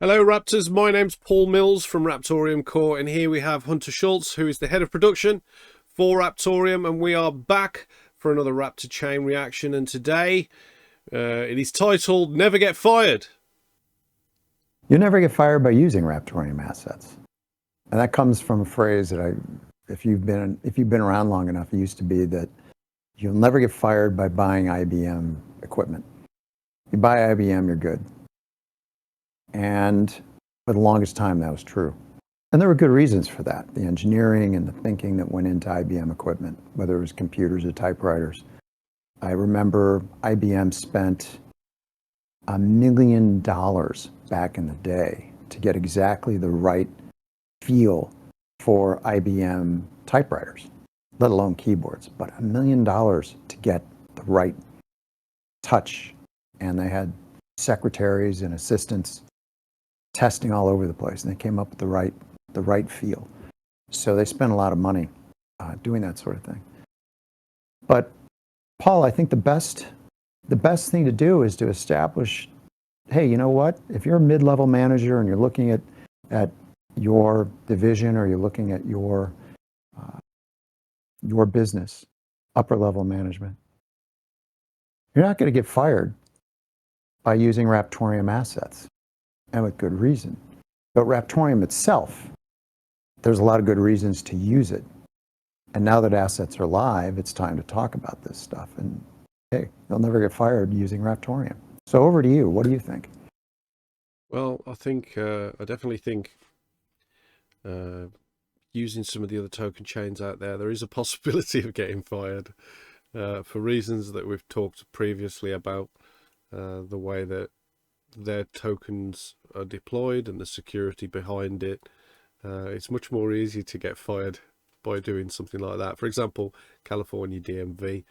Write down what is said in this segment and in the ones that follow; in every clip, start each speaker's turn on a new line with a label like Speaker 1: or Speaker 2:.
Speaker 1: Hello Raptors, my name's Paul Mills from Raptorium Core, and here we have Hunter Schultz, who is the head of production for Raptorium, and we are back for another Raptor chain reaction, and today it is titled Never Get Fired.
Speaker 2: You never get fired by using Raptorium assets. And that comes from a phrase that if you've been around long enough, it used to be that you'll never get fired by buying IBM equipment. You buy IBM, you're good. And for the longest time, that was true. And there were good reasons for that. The engineering and the thinking that went into IBM equipment, whether it was computers or typewriters. I remember IBM spent $1 million back in the day to get exactly the right feel for IBM typewriters, let alone keyboards, but $1 million to get the right touch. And they had secretaries and assistants testing all over the place, and they came up with the right feel. So they spent a lot of money doing that sort of thing. But Paul, I think the best thing to do is to establish, hey, you know what? If you're a mid-level manager and you're looking at your division, or you're looking at your business, upper-level management, you're not going to get fired by using Raptorium assets, and with good reason. But Raptorium itself, there's a lot of good reasons to use it. And now that assets are live, it's time to talk about this stuff. And hey, you'll never get fired using Raptorium. So over to you. What do you think?
Speaker 1: Well, I definitely think using some of the other token chains out there is a possibility of getting fired for reasons that we've talked previously about, the way that their tokens are deployed and the security behind it. It's much more easy to get fired by doing something like that. For example, California DMV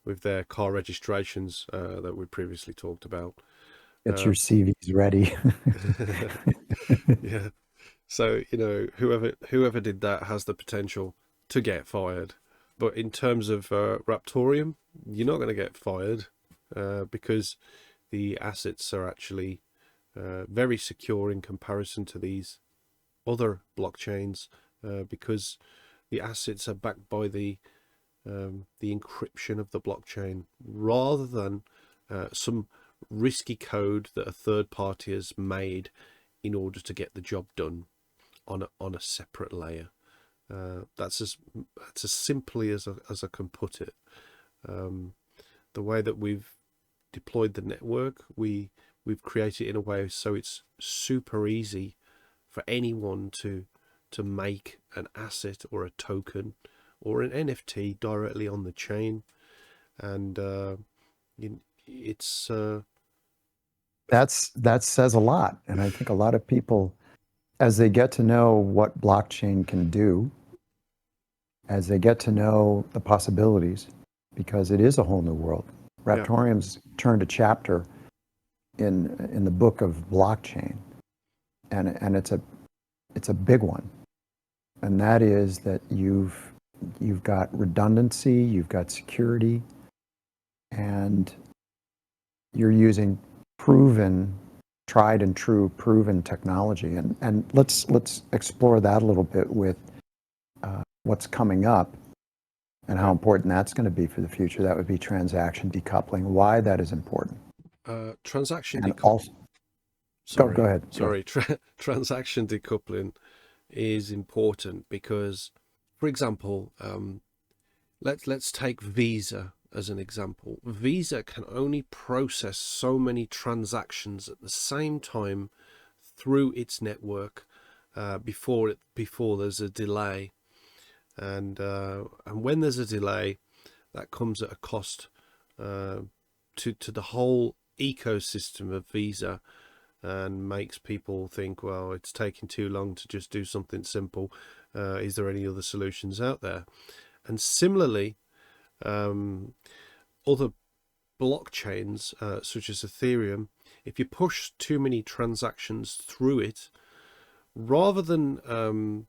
Speaker 1: with their car registrations that we previously talked about.
Speaker 2: Get your CVs ready.
Speaker 1: Yeah. So, you know, whoever did that has the potential to get fired. But in terms of Raptorium, you're not going to get fired because the assets are actually very secure in comparison to these other blockchains, because the assets are backed by the encryption of the blockchain, rather than some risky code that a third party has made in order to get the job done on a separate layer. That's as simply as I can put it. The way that we've deployed the network, we've created it in a way so it's super easy for anyone to make an asset or a token or an NFT directly on the chain. And it's
Speaker 2: that says a lot. And I think a lot of people, as they get to know what blockchain can do, as they get to know the possibilities, because it is a whole new world. Raptorium's turned a chapter in the book of blockchain, and it's a big one, and that is that you've got redundancy, you've got security, and you're using tried and true proven technology. And let's explore that a little bit with what's coming up and how important that's going to be for the future. That would be transaction decoupling. Why that is important.
Speaker 1: Transaction
Speaker 2: decoupling. Go ahead.
Speaker 1: Sorry, transaction decoupling is important because, for example, let's take Visa as an example. Visa can only process so many transactions at the same time through its network before there's a delay, and when there's a delay, that comes at a cost to the whole ecosystem of Visa, and makes people think, well, it's taking too long to just do something simple. Is there any other solutions out there? And similarly, other blockchains such as Ethereum, if you push too many transactions through it, rather than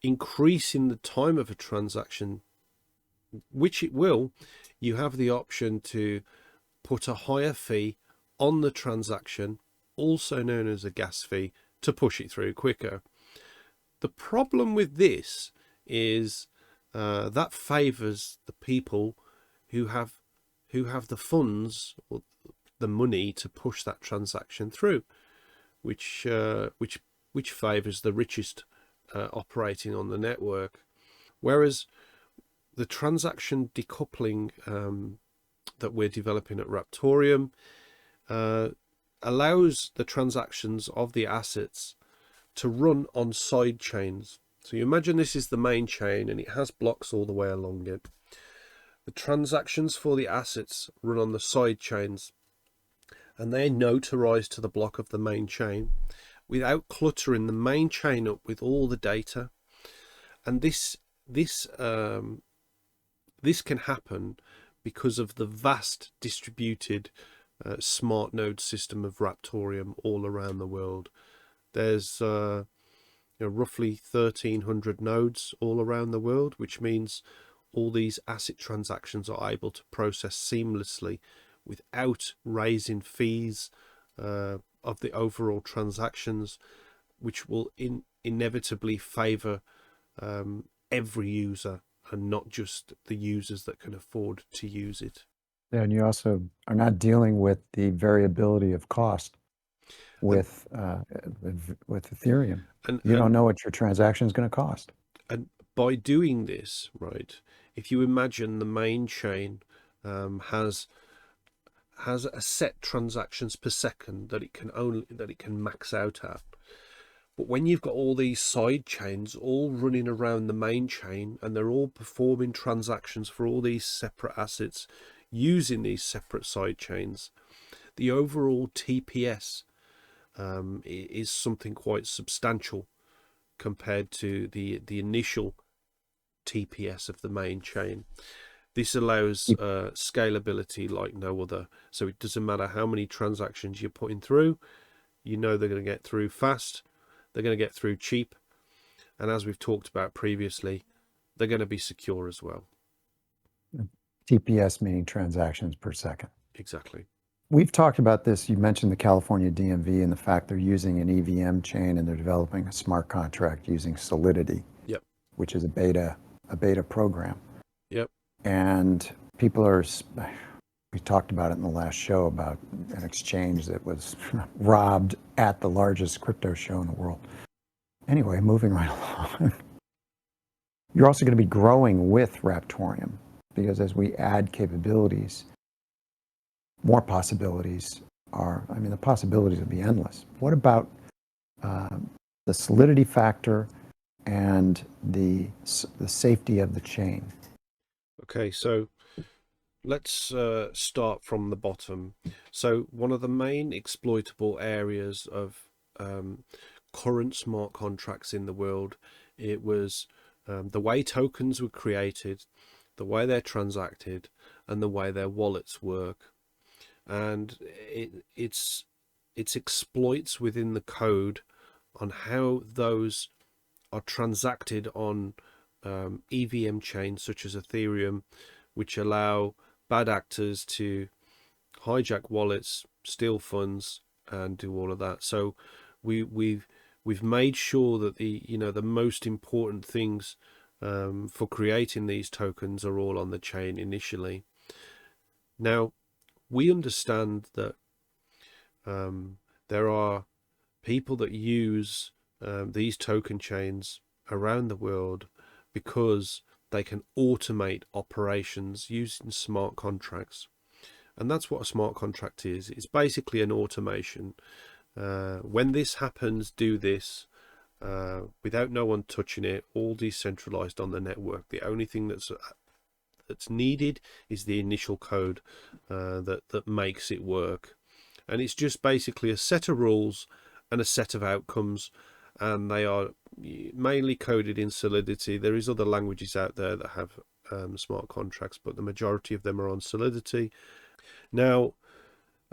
Speaker 1: increasing the time of a transaction, which it will, you have the option to put a higher fee on the transaction also known as a gas fee, to push it through quicker. The problem with this is that favours the people who have the funds or the money to push that transaction through, which favours the richest operating on the network. Whereas the transaction decoupling that we're developing at Raptorium allows the transactions of the assets to run on side chains. So you imagine this is the main chain and it has blocks all the way along it. The transactions for the assets run on the side chains, and they notarize to the block of the main chain without cluttering the main chain up with all the data. And this can happen because of the vast distributed smart node system of Raptorium all around the world. There's roughly 1,300 nodes all around the world, which means all these asset transactions are able to process seamlessly without raising fees of the overall transactions, which will inevitably favor every user and not just the users that can afford to use it.
Speaker 2: Yeah, and you also are not dealing with the variability of cost with Ethereum. You don't know what your transaction is going to cost.
Speaker 1: And by doing this, right, if you imagine the main chain has a set transactions per second that it can max out at. But when you've got all these side chains all running around the main chain and they're all performing transactions for all these separate assets using these separate side chains, the overall TPS is something quite substantial compared to the initial TPS of the main chain. This allows scalability like no other. So it doesn't matter how many transactions you're putting through, you know they're going to get through fast, they're going to get through cheap, and as we've talked about previously, they're going to be secure as well.
Speaker 2: TPS meaning transactions per second.
Speaker 1: Exactly.
Speaker 2: We've talked about this. You mentioned the California DMV and the fact they're using an EVM chain and they're developing a smart contract using Solidity,
Speaker 1: Yep.
Speaker 2: which is a beta program.
Speaker 1: Yep.
Speaker 2: And people are, we talked about it in the last show about an exchange that was robbed at the largest crypto show in the world. Anyway, moving right along. You're also going to be growing with Raptorium because as we add capabilities, more possibilities the possibilities will be endless. What about the solidity factor and the safety of the chain?
Speaker 1: Okay, so let's start from the bottom. So one of the main exploitable areas of current smart contracts in the world, it was the way tokens were created, the way they're transacted, and the way their wallets work. And it's exploits within the code on how those are transacted on EVM chains such as Ethereum, which allow bad actors to hijack wallets, steal funds, and do all of that. So we've made sure that the most important things for creating these tokens are all on the chain initially. Now, we understand that there are people that use these token chains around the world because they can automate operations using smart contracts. And that's what a smart contract is. It's basically an automation. When this happens, do this, without no one touching it, all decentralized on the network. The only thing that's needed is the initial code that makes it work. And it's just basically a set of rules and a set of outcomes, and they are mainly coded in Solidity. There is other languages out there that have smart contracts, but the majority of them are on Solidity. Now,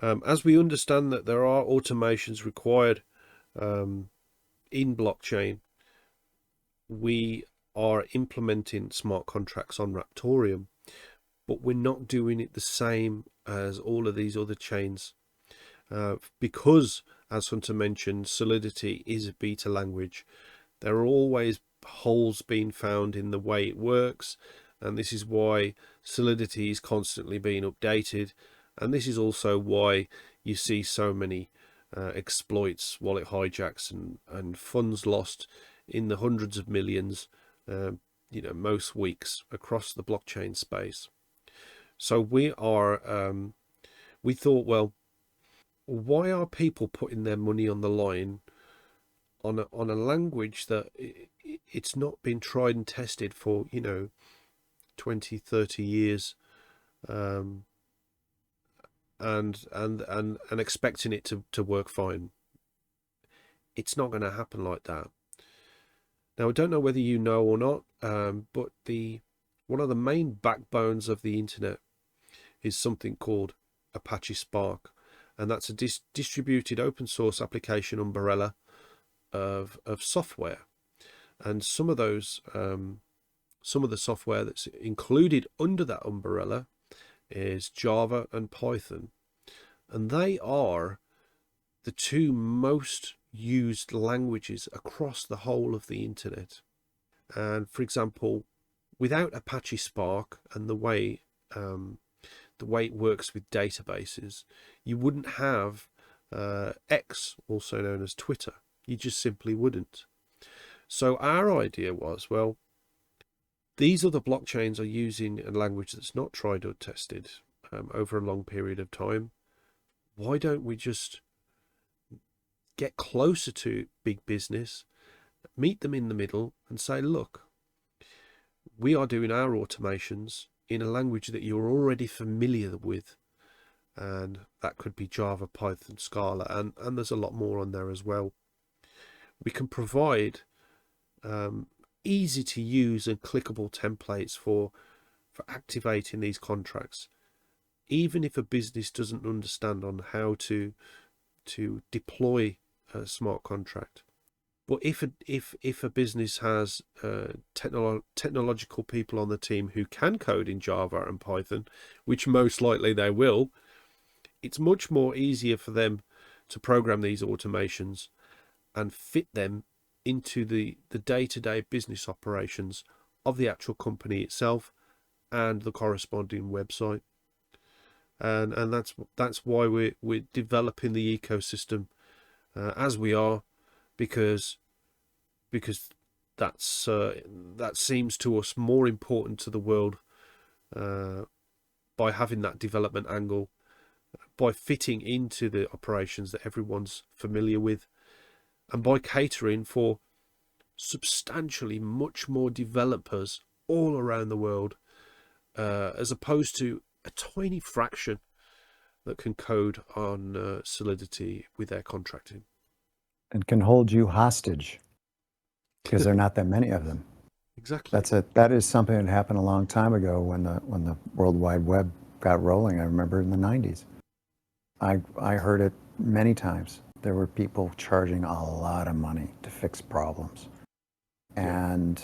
Speaker 1: as we understand that there are automations required in blockchain, we are implementing smart contracts on Raptorium, but we're not doing it the same as all of these other chains because as Hunter mentioned, Solidity is a beta language. There are always holes being found in the way it works, and this is why Solidity is constantly being updated, and this is also why you see so many exploits, wallet hijacks, and funds lost in the hundreds of millions, most weeks across the blockchain space. So we thought, well, why are people putting their money on the line on a language that it's not been tried and tested for 20, 30 years, and expecting it to work fine? It's not going to happen like that. Now, I don't know whether you know or not, but one of the main backbones of the internet is something called Apache Spark, and that's a distributed open source application umbrella of software. And some of the software that's included under that umbrella is Java and Python, and they are the two most used languages across the whole of the internet. And for example, without Apache Spark and the way it works with databases, you wouldn't have X, also known as Twitter. You just simply wouldn't. So our idea was, well, these other blockchains are using a language that's not tried or tested over a long period of time. Why don't we just get closer to big business, meet them in the middle, and say, look, we are doing our automations in a language that you're already familiar with, and that could be Java, Python, Scala, and there's a lot more on there as well. We can provide easy to use and clickable templates for activating these contracts, even if a business doesn't understand on how to deploy a smart contract. But if a business has technological people on the team who can code in Java and Python, which most likely they will, it's much more easier for them to program these automations and fit them into the day-to-day business operations of the actual company itself and the corresponding website. And that's why we're developing the ecosystem as we are, because that seems to us more important to the world, by having that development angle, by fitting into the operations that everyone's familiar with, and by catering for substantially much more developers all around the world, as opposed to a tiny fraction that can code on Solidity with their contracting.
Speaker 2: And can hold you hostage because there are not that many of them.
Speaker 1: Exactly.
Speaker 2: That is something that happened a long time ago when the World Wide Web got rolling. I remember in the 90s. I heard it many times. There were people charging a lot of money to fix problems. And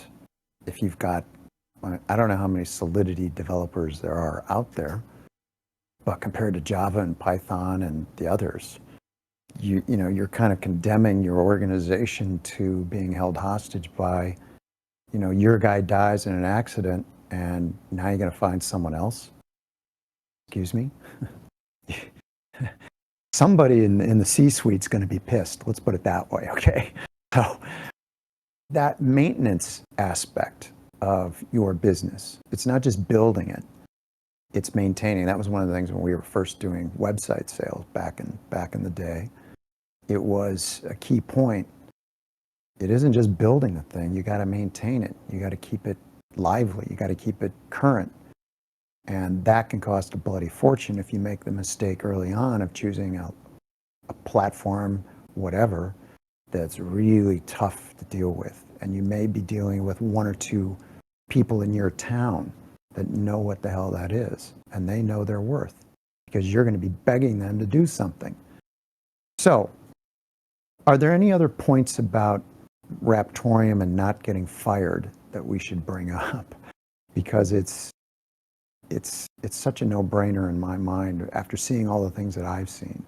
Speaker 2: if you've got, I don't know how many Solidity developers there are out there, but compared to Java and Python and the others, you're kind of condemning your organization to being held hostage by, your guy dies in an accident and now you're going to find someone else. Excuse me? Somebody in the C-suite's going to be pissed. Let's put it that way, okay? So that maintenance aspect of your business, it's not just building it, it's maintaining. That was one of the things when we were first doing website sales back in the day. It was a key point. It isn't just building the thing, you got to maintain it. You got to keep it lively, you got to keep it current. And that can cost a bloody fortune if you make the mistake early on of choosing a platform, whatever, that's really tough to deal with. And you may be dealing with one or two people in your town that know what the hell that is, and they know their worth because you're going to be begging them to do something. So, are there any other points about Raptorium and not getting fired that we should bring up? Because it's such a no-brainer in my mind after seeing all the things that I've seen.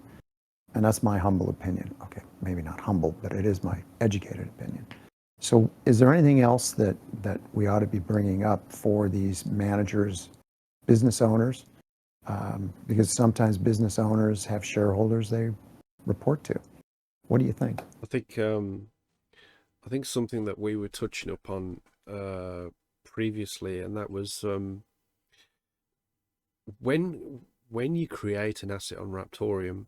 Speaker 2: And that's my humble opinion. Okay, maybe not humble, but it is my educated opinion. So is there anything else that we ought to be bringing up for these managers, business owners? Because sometimes business owners have shareholders they report to. What do you think?
Speaker 1: I think something that we were touching upon previously, and that was when you create an asset on Raptorium,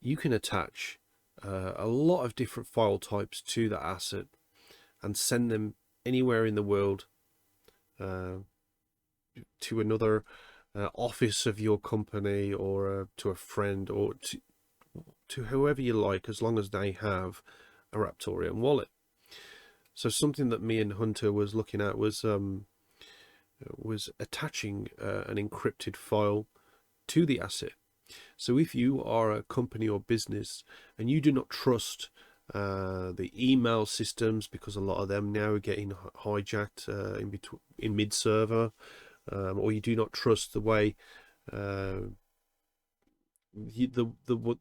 Speaker 1: you can attach a lot of different file types to that asset and send them anywhere in the world to another office of your company, or to a friend, or to whoever you like, as long as they have a Raptorium wallet. So something that me and Hunter was looking at was attaching an encrypted file to the asset. So if you are a company or business and you do not trust the email systems, because a lot of them now are getting hijacked in mid-server, or you do not trust the way the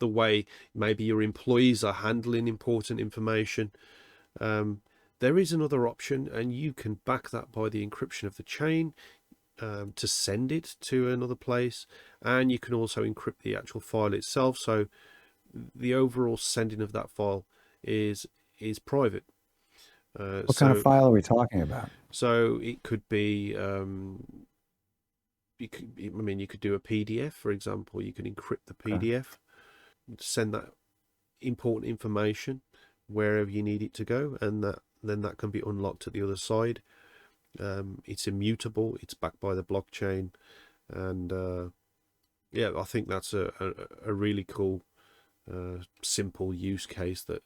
Speaker 1: way maybe your employees are handling important information, there is another option, and you can back that by the encryption of the chain to send it to another place, and you can also encrypt the actual file itself, so the overall sending of that file is private.
Speaker 2: What kind of file are we talking about?
Speaker 1: So it could be you could do a PDF, for example. You can encrypt the PDF, send that important information wherever you need it to go, and then that can be unlocked at the other side. It's immutable, it's backed by the blockchain, and yeah, I think that's a really cool simple use case that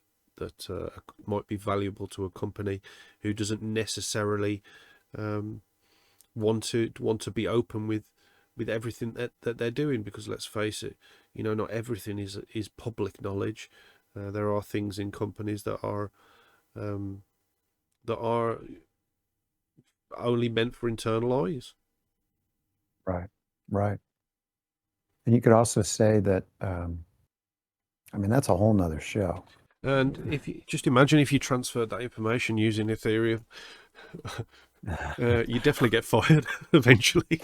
Speaker 1: might be valuable to a company who doesn't necessarily want to be open with everything that they're doing, because let's face it, not everything is public knowledge. There are things in companies that are only meant for internal eyes.
Speaker 2: Right, right. And you could also say that, that's a whole nother show.
Speaker 1: And if you just imagine if you transferred that information using Ethereum, you definitely get fired eventually.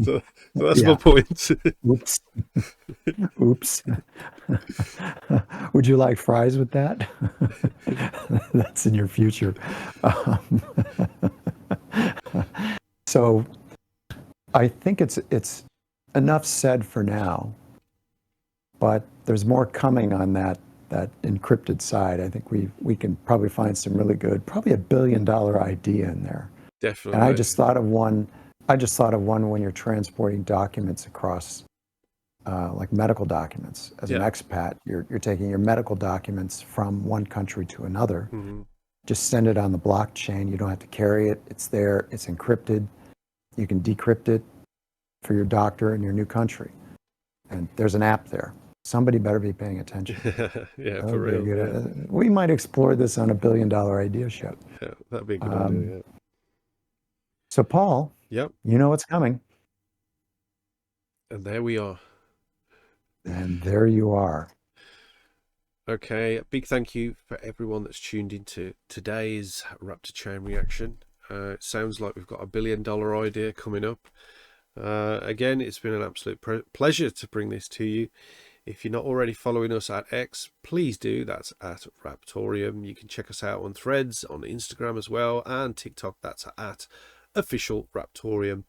Speaker 1: so that's my point.
Speaker 2: Oops. Oops. Would you like fries with that? That's in your future. So I think it's enough said for now, but there's more coming on that encrypted side. I think we can probably find some really good, probably $1 billion idea in there.
Speaker 1: Definitely.
Speaker 2: And I just thought of one when you're transporting documents across, like medical documents. As an expat, you're taking your medical documents from one country to another.
Speaker 1: Mm-hmm.
Speaker 2: Just send it on the blockchain. You don't have to carry it. It's there. It's encrypted. You can decrypt it for your doctor in your new country. And there's an app there. Somebody better be paying attention.
Speaker 1: Yeah, for real.
Speaker 2: Yeah. We might explore this on $1 billion idea show.
Speaker 1: Yeah, that'd be a good idea. Yeah.
Speaker 2: So, Paul,
Speaker 1: yep,
Speaker 2: you know what's coming.
Speaker 1: And there we are.
Speaker 2: And there you are.
Speaker 1: Okay, a big thank you for everyone that's tuned into today's Raptor Chain Reaction. It sounds like we've got $1 billion idea coming up. Again, it's been an absolute pleasure to bring this to you. If you're not already following us at X, please do. That's at Raptorium. You can check us out on Threads, on Instagram as well, and TikTok. That's at Official Raptorium.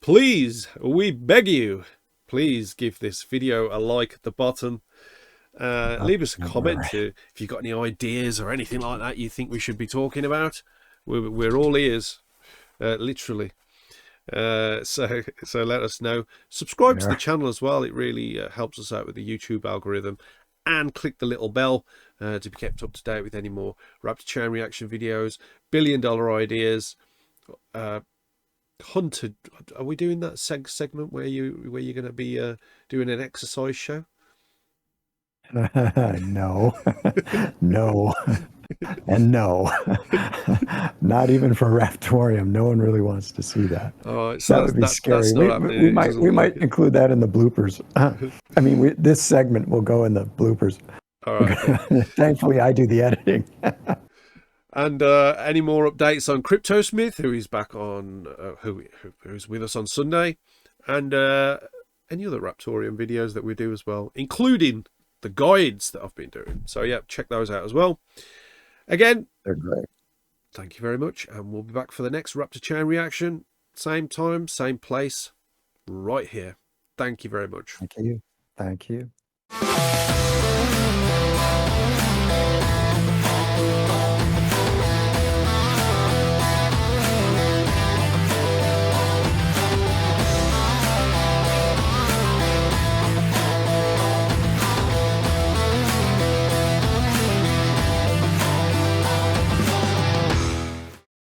Speaker 1: Please, we beg you, please give this video a like at the bottom. Leave us a comment if you've got any ideas or anything like that you think we should be talking about. We're all ears, literally. So let us know. Subscribe to the channel as well. It really helps us out with the YouTube algorithm, and click the little bell to be kept up to date with any more Raptor Chain Reaction videos, $1 billion ideas. Hunter, are we doing that segment where you're going to be doing an exercise show?
Speaker 2: No, no. And no, not even for Raptorium. No one really wants to see that.
Speaker 1: Oh, it
Speaker 2: That
Speaker 1: sounds
Speaker 2: would be scary.
Speaker 1: that's not happening.
Speaker 2: We
Speaker 1: It
Speaker 2: might
Speaker 1: doesn't
Speaker 2: we
Speaker 1: look
Speaker 2: might
Speaker 1: like it.
Speaker 2: include that in the bloopers. I mean, this segment will go in the bloopers.
Speaker 1: All right, okay.
Speaker 2: Thankfully, I do the editing.
Speaker 1: And any more updates on CryptoSmith, who is back on, who's with us on Sunday, and any other Raptorium videos that we do as well, including the guides that I've been doing. So yeah, check those out as well. Again,
Speaker 2: They're great.
Speaker 1: thank you very much, and we'll be back for the next Raptor Chain reaction, same time, same place, right here. Thank you very much.
Speaker 2: Thank you. Thank you.